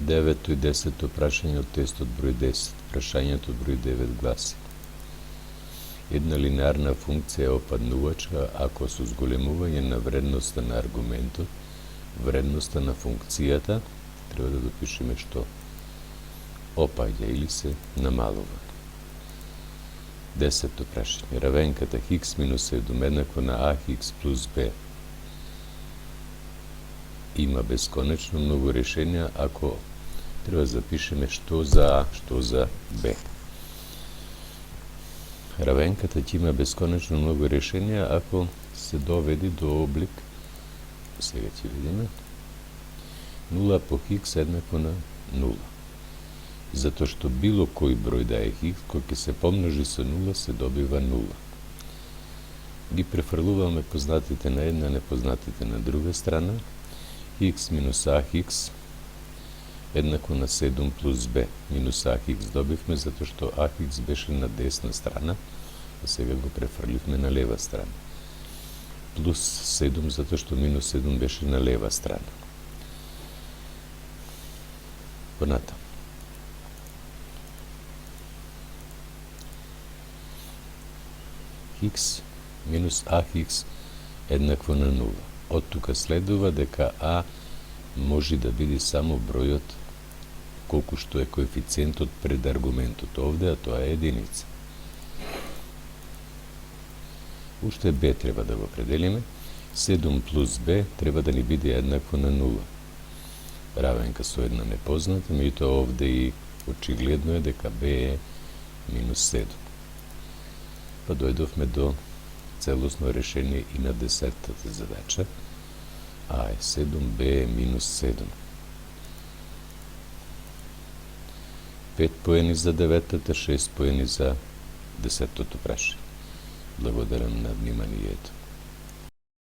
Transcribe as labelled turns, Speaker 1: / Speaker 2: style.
Speaker 1: Девето и 10 прашање од тестот број 10. Прашањето број 9 гласи: една линеарна функција е опаднувачка ако со зголемување на вредноста на аргументот, вредноста на функцијата треба да допишеме што опаѓа или се намалува. 10 прашање: равенката х минус 7 еднакво на ax плюс b има бесконечно многу решенија ако треба да запишеме што за а, што за б. Равенката ќе има бесконечно многу решенија ако се доведи до облик, сега ќе видиме, 0 по х еднакво на 0. Затоа што било кој број да е х, кој ќе се помножи со 0, се добива 0. Ги префрлуваме познатите на една, непознатите на друга страна. Х минус ax еднакво на 7 плюс b. Минус ax добивме затоа што ax беше на десна страна, а сега го префрливме на лева страна. Плюс 7 затоа што минус 7 беше на лева страна. Понатаму. Х минус ax еднакво на 0. Од тука следува дека а може да биде само бројот колку што е коефициентот пред аргументот овде, а тоа е единица. Уште b треба да го определиме. 7 плюс b треба да ни биде еднакво на 0. Равенка со една непозната, меѓутоа овде и очигледно е дека b е минус 7. Па дојдовме до целосно решение и на 10-тата задача, а е 7b е минус 7. 5 поени за 9-тата, 6 поени за 10-тото прашање. Благодарам на вниманието.